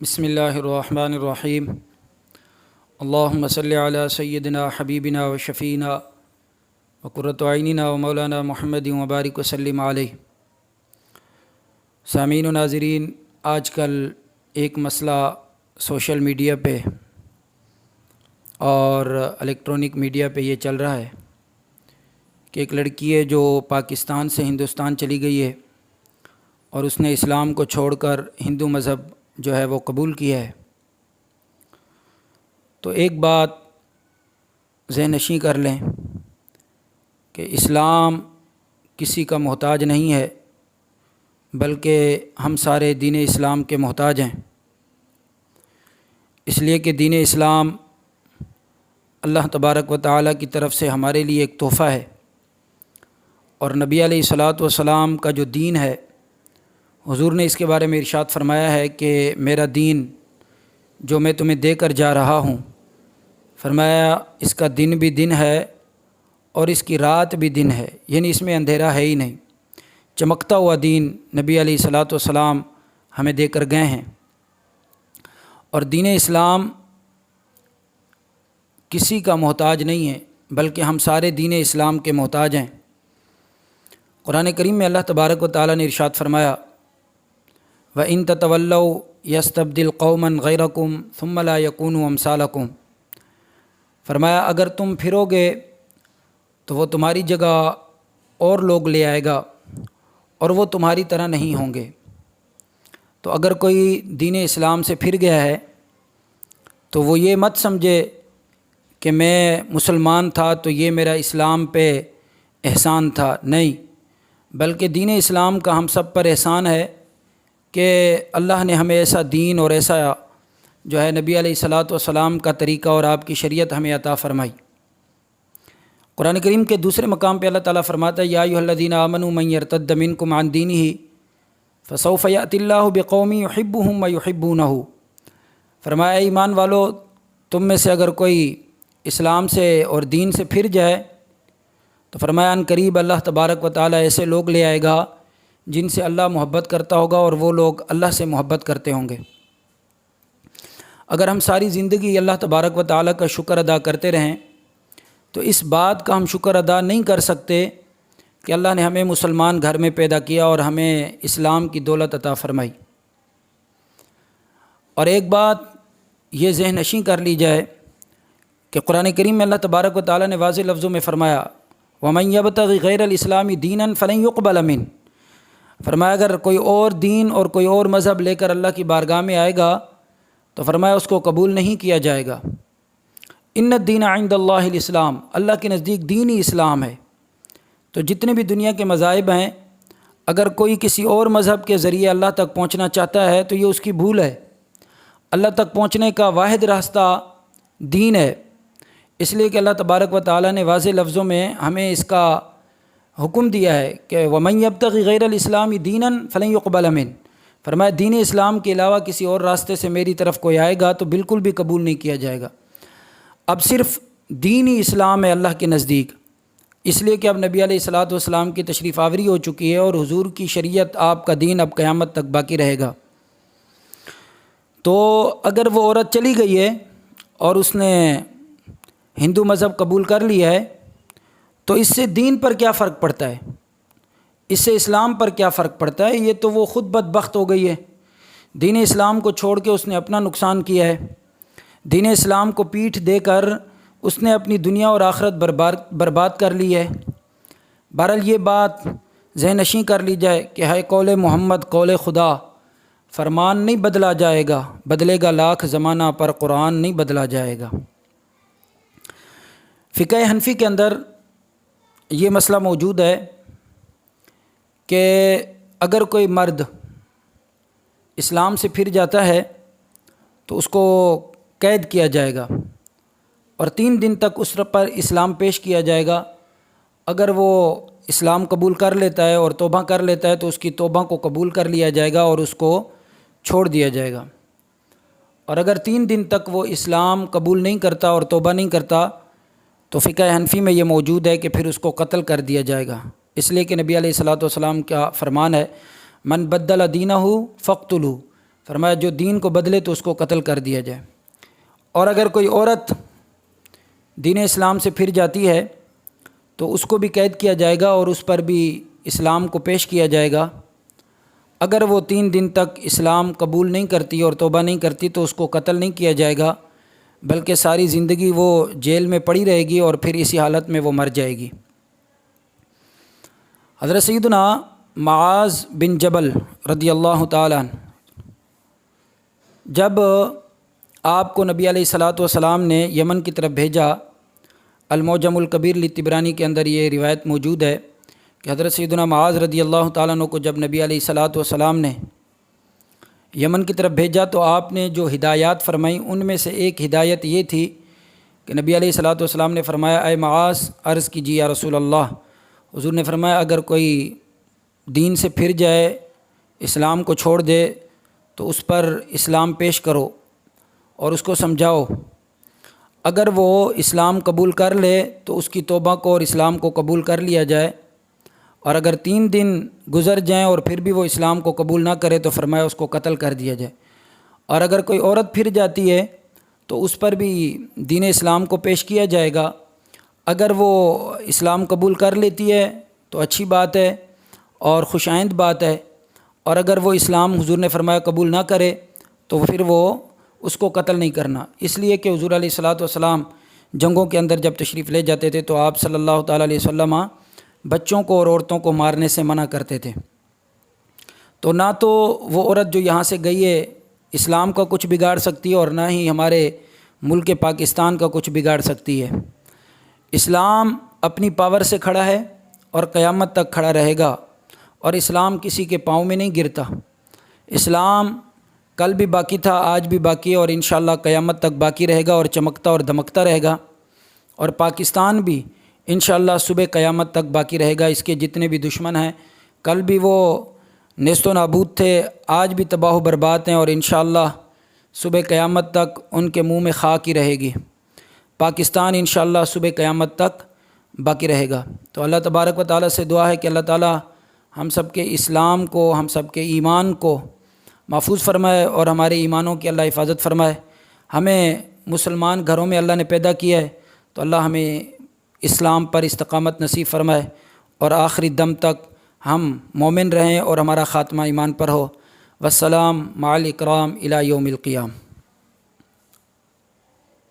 बिस्मिल्लाहिर्रहमानिर्रहीम। अल्लाहुम्मा सल्लि अला सय्यिदिना हबीबिना व शफ़ीना व क़ुर्रतु अय्निना व मौलाना मुहम्मदिन व बारिक व सल्लिम अलैहि। सामीन व नाज़रीन, आजकल एक मसला सोशल मीडिया पे और इलेक्ट्रॉनिक मीडिया पे ये चल रहा है कि एक लड़की है जो पाकिस्तान से हिंदुस्तान चली गई है और उसने इस्लाम को छोड़कर हिंदू मज़हब जो है वो कबूल किया है। तो एक बात ज़हनशी कर लें कि इस्लाम किसी का मोहताज नहीं है, बल्कि हम सारे दीन इस्लाम के मोहताज हैं। इसलिए कि दीन इस्लाम अल्लाह तबारक व तआला की तरफ से हमारे लिए एक तोहफ़ा है और नबी अलैहिस्सलातु वस्सलाम का जो दीन है, हुज़ूर ने इसके बारे में इरशाद फरमाया है कि मेरा दीन जो मैं तुम्हें देकर जा रहा हूँ, फरमाया इसका दिन भी दिन है और इसकी रात भी दिन है, यानी इसमें अंधेरा है ही नहीं। चमकता हुआ दीन नबी अलैहिस्सलातु वस्सलाम हमें देकर गए हैं। और दीन इस्लाम किसी का मोहताज नहीं है, बल्कि हम सारे दीन इस्लाम के मोहताज हैं। कुरान करीम में अल्लाह तबारक व तआला ने इरशाद फरमाया, व इन ततवल्लौ यस्तब्दिल कौमन गैरकुम सुम्मा ला यकूनु अमसालकुम। फरमाया अगर तुम फिरोगे तो वो तुम्हारी जगह और लोग ले आएगा और वो तुम्हारी तरह नहीं होंगे। तो अगर कोई दीन इस्लाम से फिर गया है तो वो ये मत समझे कि मैं मुसलमान था तो ये मेरा इस्लाम पे एहसान था, नहीं, बल्कि दीन इस्लाम का हम सब पर एहसान है कि अल्लाह ने हमें ऐसा दीन और ऐसा जो है नबी अलैहिस्सलातु वस्सलाम का तरीक़ा और आपकी शरीयत हमें अता फ़रमाई। कुरान करीम के दूसरे मकाम पे अल्लाह ताला फरमाता है, या अय्युहल्लज़ीना आमनू मन यर्तद्द मिनकुम अन दीनिही फसौफ़ यअतिल्लाहु बिक़ौमिन युहिब्बुहुम व युहिब्बूनहु। फरमाया ईमान वालो, तुम में से अगर कोई इस्लाम से और दीन से फिर जाए तो फरमाया अन करीब अल्लाह तबारक व तआला ऐसे लोग ले आएगा जिनसे अल्लाह मोहब्बत करता होगा और वो लोग अल्लाह से मोहब्बत करते होंगे। अगर हम सारी ज़िंदगी अल्लाह तबारक व तआला का शुक्र अदा करते रहें तो इस बात का हम शुक्र अदा नहीं कर सकते कि अल्लाह ने हमें मुसलमान घर में पैदा किया और हमें इस्लाम की दौलत अता फ़रमाई। और एक बात ये ज़हनशी कर ली जाए कि कुरान करीम में अल्लाह तबारक व तआला ने वाज़ेह लफ्ज़ों में फ़रमाया, वमन यब्तग़ि गैरल इस्लामी दीनन फ़लन युक़बल मिन। फरमाया अगर कोई और दीन और कोई और मज़हब लेकर अल्लाह की बारगाह में आएगा तो फरमाया उसको कबूल नहीं किया जाएगा। इन्न दीन इंदल्लाहिल इस्लाम, अल्लाह के नज़दीक दीन ही इस्लाम है। तो जितने भी दुनिया के मज़ाहिब हैं, अगर कोई किसी और मज़हब के ज़रिए अल्लाह तक पहुँचना चाहता है तो ये उसकी भूल है। अल्लाह तक पहुँचने का वाहिद रास्ता दीन है। इसलिए कि अल्लाह तबारक व तआला ने वाज़ेह लफ्ज़ों में हमें इसका हुक्म दिया है कि वमन यब्तग़ि गैरल इस्लामी दीनन फ़लन युक़बल मिन। फरमाया दीन इस्लाम के अलावा किसी और रास्ते से मेरी तरफ कोई आएगा तो बिल्कुल भी कबूल नहीं किया जाएगा। अब सिर्फ़ दीन ही इस्लाम है अल्लाह के नज़दीक, इसलिए कि अब नबी अलैहिस्सलातु वस्सलाम की तशरीफ़ आवरी हो चुकी है और हुज़ूर की शरीयत, आपका दीन अब क़यामत तक बाकी रहेगा। तो अगर वो औरत चली गई है और उसने हिंदू मज़हब कबूल कर लिया है तो इससे दीन पर क्या फ़र्क पड़ता है, इससे इस्लाम पर क्या फ़र्क पड़ता है? ये तो वो ख़ुद बदबख्त हो गई है। दीन इस्लाम को छोड़ के उसने अपना नुकसान किया है। दीन इस्लाम को पीठ देकर उसने अपनी दुनिया और आखिरत बर्बाद कर ली है। बहरहाल ये बात ज़हनशी कर ली जाए कि है कौले मोहम्मद कौले खुदा, फरमान नहीं बदला जाएगा, बदलेगा लाख ज़माना पर कुरान नहीं बदला जाएगा। फ़िक़्ह हनफ़ी के अंदर ये मसला मौजूद है कि अगर कोई मर्द इस्लाम से फिर जाता है तो उसको कैद किया जाएगा और 3 दिन तक उस पर इस्लाम पेश किया जाएगा। अगर वो इस्लाम कबूल कर लेता है और तौबा कर लेता है तो उसकी तौबा को कबूल कर लिया जाएगा और उसको छोड़ दिया जाएगा। और अगर 3 दिन तक वो इस्लाम कबूल नहीं करता और तौबा नहीं करता तो फ़िक़्ह हनफ़ी में ये मौजूद है कि फिर उसको कत्ल कर दिया जाएगा। इसलिए कि नबी अलैहिस्सलातु वस्सलाम का फरमान है, मन बद्दल दीनहु फ़क़्तुलहु, فرمایا جو دین کو بدلے تو اس کو قتل کر دیا جائے، اور اگر کوئی عورت دین اسلام سے پھر جاتی ہے تو اس کو بھی قید کیا جائے گا اور اس پر بھی اسلام کو پیش کیا جائے گا۔ اگر وہ 3 دن تک اسلام قبول نہیں کرتی اور توبہ نہیں کرتی تو اس کو قتل نہیں کیا جائے گا، بلکہ ساری زندگی وہ جیل میں پڑی رہے گی اور پھر اسی حالت میں وہ مر جائے گی۔ حضرت سیدنا معاذ بن جبل رضی اللہ تعالیٰ عنہ، جب آپ کو نبی علیہ الصلاۃ والسلام نے یمن کی طرف بھیجا، المعجم الکبیر لطبرانی کے اندر یہ روایت موجود ہے کہ حضرت سیدنا معاذ رضی اللہ تعالیٰ عنہ کو جب نبی علیہ الصلاۃ والسلام نے یمن کی طرف بھیجا تو آپ نے جو ہدایات فرمائیں ان میں سے ایک ہدایت یہ تھی کہ نبی علیہ الصلاۃ والسلام نے فرمایا اے معاذ عرض کیجیے یا رسول اللہ، حضور نے فرمایا اگر کوئی دین سے پھر جائے، اسلام کو چھوڑ دے تو اس پر اسلام پیش کرو اور اس کو سمجھاؤ، اگر وہ اسلام قبول کر لے تو اس کی توبہ کو اور اسلام کو قبول کر لیا جائے، اور اگر 3 دن گزر جائیں اور پھر بھی وہ اسلام کو قبول نہ کرے تو فرمایا اس کو قتل کر دیا جائے، اور اگر کوئی عورت پھر جاتی ہے تو اس پر بھی دین اسلام کو پیش کیا جائے گا، اگر وہ اسلام قبول کر لیتی ہے تو اچھی بات ہے اور خوش آئند بات ہے، اور اگر وہ اسلام حضور نے فرمایا قبول نہ کرے تو پھر وہ اس کو قتل نہیں کرنا، اس لیے کہ حضور علیہ الصلاۃ والسلام جنگوں کے اندر جب تشریف لے جاتے تھے تو آپ صلی اللہ تعالیٰ علیہ وسلم بچوں کو اور عورتوں کو مارنے سے منع کرتے تھے۔ تو نہ تو وہ عورت جو یہاں سے گئی ہے اسلام کا کچھ بگاڑ سکتی ہے اور نہ ہی ہمارے ملک پاکستان کا کچھ بگاڑ سکتی ہے۔ اسلام اپنی پاور سے کھڑا ہے اور قیامت تک کھڑا رہے گا، اور اسلام کسی کے پاؤں میں نہیں گرتا۔ اسلام کل بھی باقی تھا، آج بھی باقی ہے، اور انشاءاللہ قیامت تک باقی رہے گا اور چمکتا اور دمکتا رہے گا، اور پاکستان بھی انشاءاللہ صبح قیامت تک باقی رہے گا۔ اس کے جتنے بھی دشمن ہیں کل بھی وہ نیست و نابود تھے، آج بھی تباہ و برباد ہیں، اور انشاءاللہ صبح قیامت تک ان کے منہ میں خاک ہی رہے گی۔ پاکستان انشاءاللہ صبح قیامت تک باقی رہے گا۔ تو اللہ تبارک و تعالیٰ سے دعا ہے کہ اللہ تعالیٰ ہم سب کے اسلام کو، ہم سب کے ایمان کو محفوظ فرمائے اور ہمارے ایمانوں کی اللہ حفاظت فرمائے۔ ہمیں مسلمان گھروں میں اللہ نے پیدا کیا ہے تو اللہ ہمیں اسلام پر استقامت نصیب فرمائے اور آخری دم تک ہم مومن رہیں اور ہمارا خاتمہ ایمان پر ہو۔ والسلام مع الاکرام الی یوم القیامہ۔